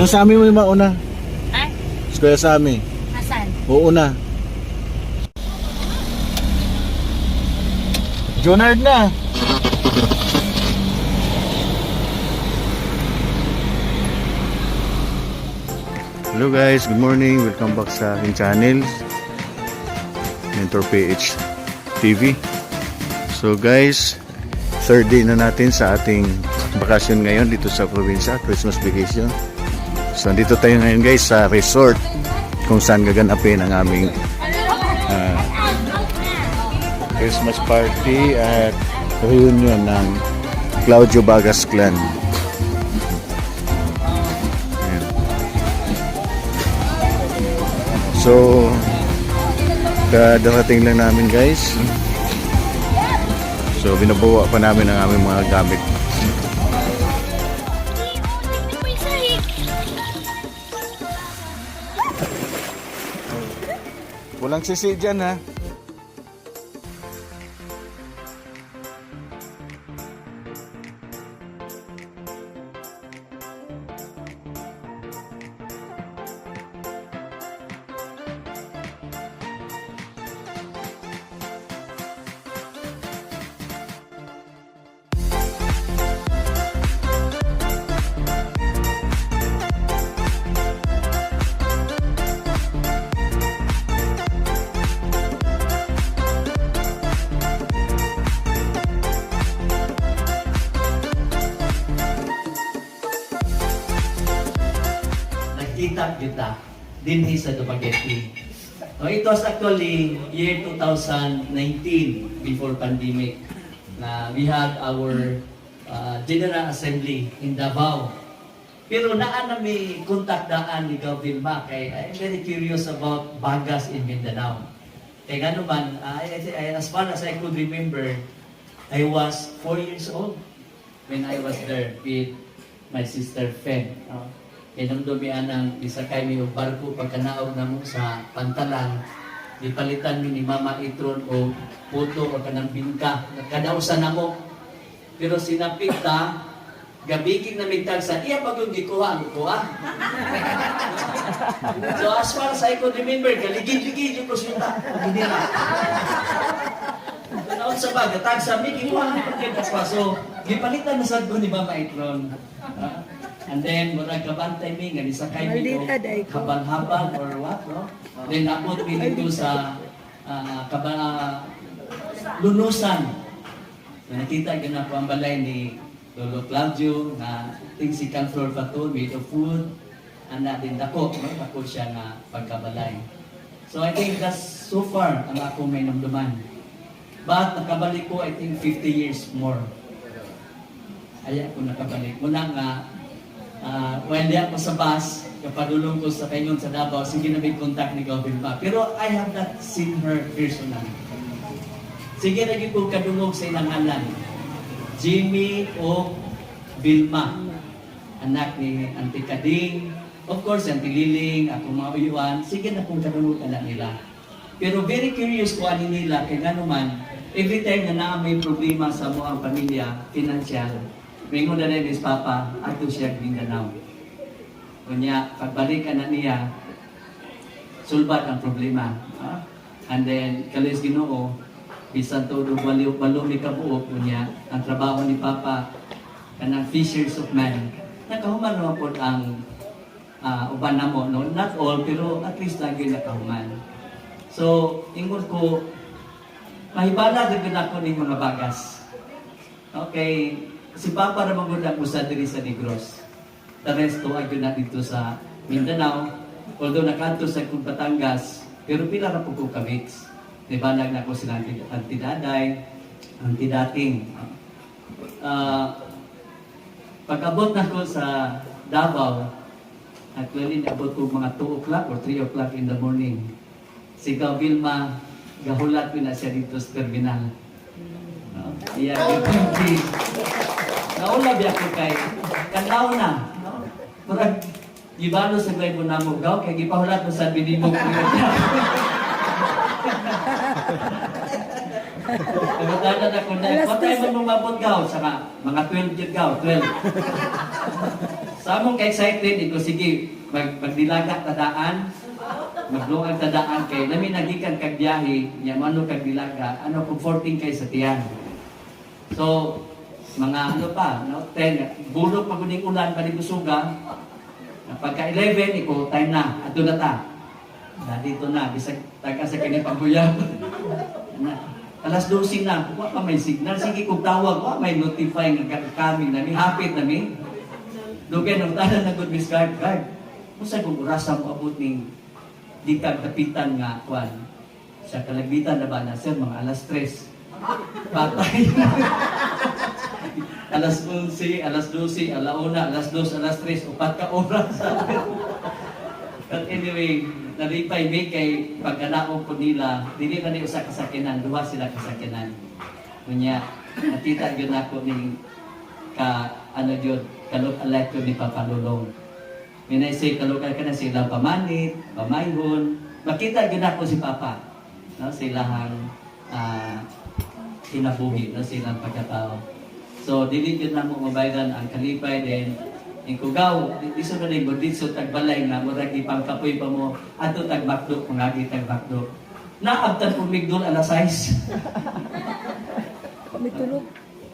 Nung sa amin mo yung mauna. Ay, Eskwela sa amin. asan? Oo na. Jonard na. Hello guys, good morning. Welcome back sa aking channel, Mentor PH TV. So guys, third day na natin sa ating bakasyon ngayon dito sa probinsya, Christmas vacation. So dito tayo ngayon guys sa resort kung saan gaganapin ang aming Christmas party at reunion ng Claudio Bagas Clan. Ayan. So darating lang namin guys. So binabawa pa namin ang aming mga gamit. Walang sisi dyan ha. Kita dinhi sa Dumaguete. It was actually year 2019 before pandemic na we had our General Assembly in Davao. Pero naan na may kontakdaan ni Gov. Vilma kay I'm very curious about Bagas in Mindanao. Kaya gano man, as far as I could remember, I was 4 years old when I was there with my sister Fen. Inamdumi anang isakay mi og barko pagkanaog namo sa Pantalan, dipalitan mi ni Mama Itron o puto o kanang bingka nakadausa namo. Pero sinapit ta gabigig na mitag sa iya pagong gikuha ko. So as far as I could remember, galigid-ligid yung kusyuta ginira. Naon sa baga tag sa mi gikuha pagkita pa. So gipalitan na sad ko ni Mama Itron. And then, murag kabantay mi, nga nisakay mi o habal-habal or what, no? Then, abot mi dito sa lunusan. So, nakita yun ako ang balay ni Lolo Claudio na ting second floor pa to, made of wood. Anak din dako, no? Dako siya na pagkabalay. So, I think that's so far ang ako may namduman. But, nakabalik ko, I think, 50 years more. Ayaw ko nakabalik. Muna nga, while di ako sa bus, kapadulong ko sa kaingon sa Davao, sige na may contact ni Gov. Vilma. Pero I have not seen her personally. Sige na ko kadungog sa ilang anan. Jimmy o Vilma. Anak ni Auntie Kading. Of course, Auntie Liling, ako mga uyuan. Sige na kung kadungog anak nila. Pero very curious ko ani nila, kaya nga naman, every time na may problema sa mga pamilya, financial, mingon na rin is Papa, ato siya Mindanao. Kunya, pagbalik ka na niya, sulbat ang problema. And then, kalis Ginoo, bisan todo balo ni kabuok, kunya, ang trabaho ni Papa, kanang fishers of man, nakahuman naman po ang uban na mo. No? Not all, pero at least lagi nakahuman. So, ingon ko, mahibala din ako ng mga bagas. Okay, si Papa na maganda po sa diri sa Negros. The resto ay na dito sa Mindanao. Although nakanto sa Batangas, pero pila na po ko kamits. Nibanag na ko sila antidaday, antidating. Pag-abot na ko sa Davao, actually abot ko mga 2 o'clock or 3 o'clock in the morning. Si Gov. Vilma, gahulat ko na siya dito sa terminal. Iya, yung naula biya ko kay kanaw na. Murag gibano sa gay mo namo gaw kay gipahulat mo sa binimog ko. Nagdala na ko na patay mo mabot gaw sa mga 12 jud gaw, 12. Sa among ka-excited, ito sige, magdilaga tadaan, magluag tadaan kay namin nagikan kag biyahe, nya mano kag dilaga, ano comforting kay sa tiyan. So, mga ano pa, no, 10, bulok paguning ulan, panigusuga, pagka 11, iko, time na, ato na ta. Dito na, bisag taga sa kanya pagbuya. Alas 12 na, wa pa may signal. Sige kung tawag, wa may notify nga kami na, may hapit na mi. Lugay nung tanan na good Miss Guard. Musa kung urasa mo abot ning di kag kapitan nga, kwan. Sa kalagbitan na ba na, sir, mga alas 3. Patay. alas 11, alas 12, alauna, alas 2, alas 3, 4 ka oras. But anyway, nalipay may kay pagkanaong po nila, dili na ni usa kasakinan, duha sila kasakinan. Kunya, nakita yun ako ni kalok alay ko ni Papalulong. Minaysay kalokal ka na sila pamanit, pamayhon. Makita yun ako si Papa. No, silahang kinabuhi, no, silang pagkatao. So, dili yun na mo mabayran ang kalipay din. Ang kugaw, iso na rin mo, dito tagbalay nga, murag ipangkapoy pa mo, ato tagbakdo, mangagi tagbakdo. Naabtan po migdol alas 6. May tulog.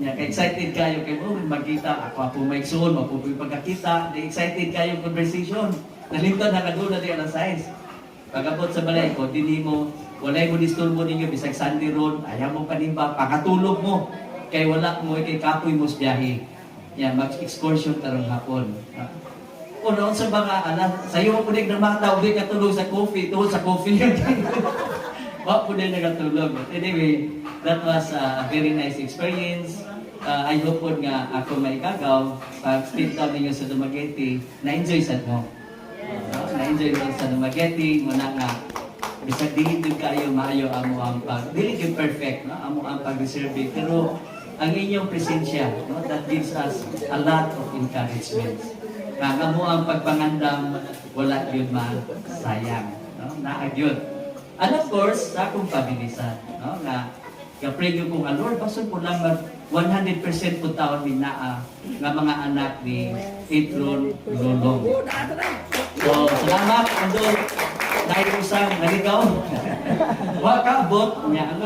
Excited kayo kayo, magkita, ako may igsoon, mapupoy pagkakita, excited kayo conversation. Nalimtan na kadul na di alas 6. Pagabot sa balay ko, dili mo, walay mo disturbo ninyo, bisag Sunday road, ayaw mo panimba, pakatulog mo, kay wala mo, kay kapoy mo sa biyahe. Yan, mag-excursion karong hapon. Noon sa mga sayo po din ng mga tao, di katulog sa coffee, tuhod sa coffee. Wala po din nagatulog. But anyway, that was a very nice experience. I hope po nga ako maikagaw, pag speak down ninyo sa Dumaguete, na-enjoy sa mo. Na-enjoy mo sa Dumaguete, muna nga, bisag dili din kayo, maayo amo ang dili din perfect, no? Amo ang pag-reserve, pero ang inyong presensya, no, that gives us a lot of encouragement. Kaya mo ang pagpangandam, wala yun masayang. No? Naagyod. And of course, sa akong pabilisan, no, na kapre ko kung Lord, baso po lang 100% po taon ni naa nga mga anak ni Itron Lulong. So, salamat, andun, dahil usang naligaw. Wakabot niya, ano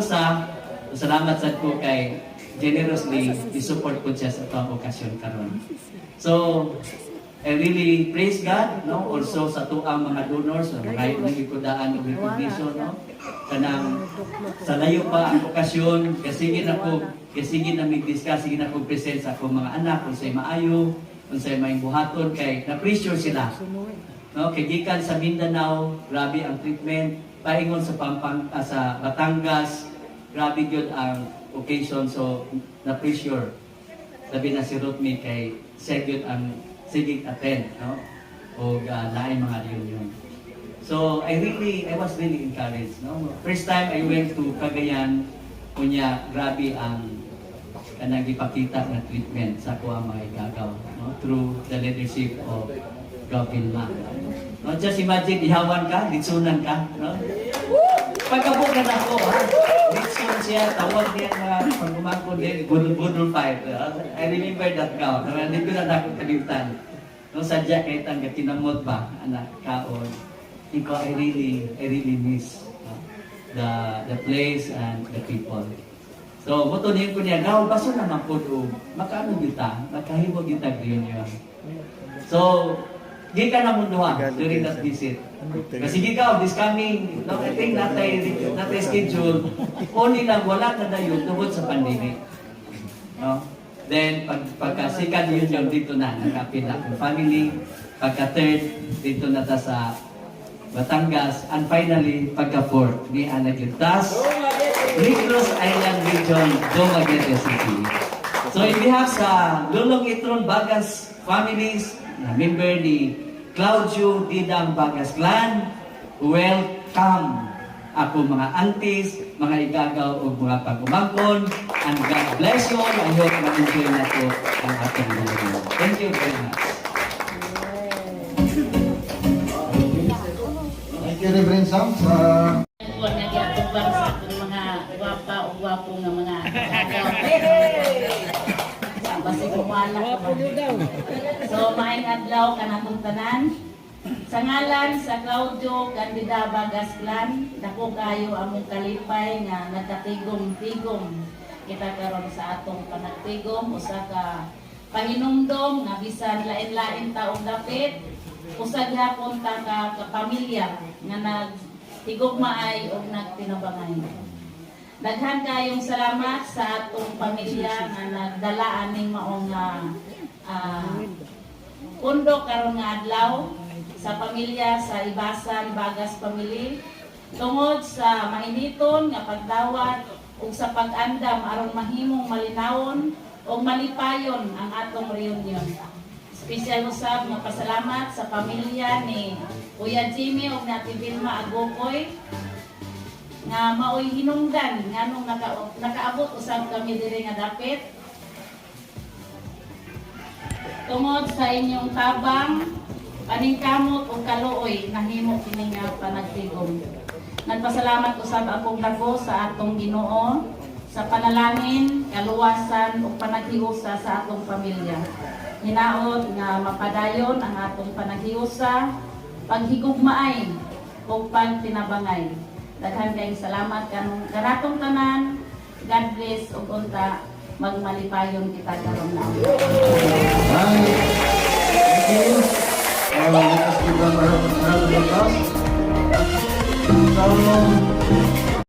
salamat sa ko kay generously i-support ko siya sa itong okasyon karon. So, I really praise God, no? Also sa tuang mga donors, mga nagikudaan ng recognition, no? Kanang sa layo pa ang okasyon, kasigin na mag-discuss, sige na ko present sa akong mga anak, kung sa'y maayo, kung sa'y may buhaton, kay na-pressure sila. No? Kay gikan sa Mindanao, grabe ang treatment, paingon sa sa Batangas, grabe yun ang occasion, so na-pressure. Sabi na si Ruthme kay Segyot ang sigig attend, no? O laing mga reunion. So I was really encouraged, no? First time I went to Cagayan, kunya grabe ang kanang ipakita na treatment sa kuha mga igagaw, no? Through the leadership of Gavin Ma. No, just imagine, ihawan ka, litsunan ka, no? Pagkabot na ako, ha? Litsun siya, tawag niya na pag-umangko din, budol fight. I remember that now. Hindi ko na ako kalimutan. Nung sadya kahit ang kinamot ba, anak, kaon. I really miss the place and the people. So, mutunihin ko niya, gaw, baso naman po doon. Makano kita? Makahimo kita reunion. So, di ka na munduha during that visit. Kasi ikaw, this coming, no, I think natay schedule, only lang wala na dayon tungkol sa pandemic. No? Then, pagka-second union, dito na, nakapin na ang family. Pagka-third, dito na ta sa Batangas. And finally, pagka-fourth, ni Anagyutas, Negros Island Region, Dumaguete City. So, in behalf sa Lulong Itron Bagas families, na member ni Claudio Didang Bagas Clan, welcome ako mga aunties, mga igagaw o mga pag-umangkon, and God bless you all. I hope ma-enjoy na po ang ating video. Thank you very much. Thank you, Reverend Sam, sa Huwag nag-iatubang sa akong mga gwapa o gwapo nga mga agaw. basi kumala ko. So maayong adlaw kanatong tanan. Sa ngalan sa Claudio Candida Bagas Clan, dako kayo among kalipay nga nagkatigom-tigom kita karon sa atong panagtigom usa ka pahinumdom nga bisan lain-lain taong dapit usa gyapon ta ka kapamilya nga nagtigugmaay ug nagtinabangay. Daghan kayong salamat sa atong pamilya nga nagdala aning maong pundo karon nga adlaw sa pamilya sa Ibasan Bagas Family tungod sa mainiton nga pagdawat ug sa pag-andam aron mahimong malinawon o malipayon ang atong reunion. Special usab nga pasalamat sa pamilya ni Kuya Jimmy ug ni Ate Vilma Agokoy nga maoy hinungdan nganong nakaabot usab kami diri nga dapit. Tungod sa inyong tabang, paningkamot ug kaluoy nahimo kini nga panagtigom. Nagpasalamat usab akong dako sa atong Ginoo sa panalangin, kaluwasan ug panaghiusa sa atong pamilya. Hinaot nga mapadayon ang atong panaghiusa, paghigugmaay ug pagtinabangay. Daghan kayong salamat kanatong tanan. God bless ug unta magmalipayon kita karon na.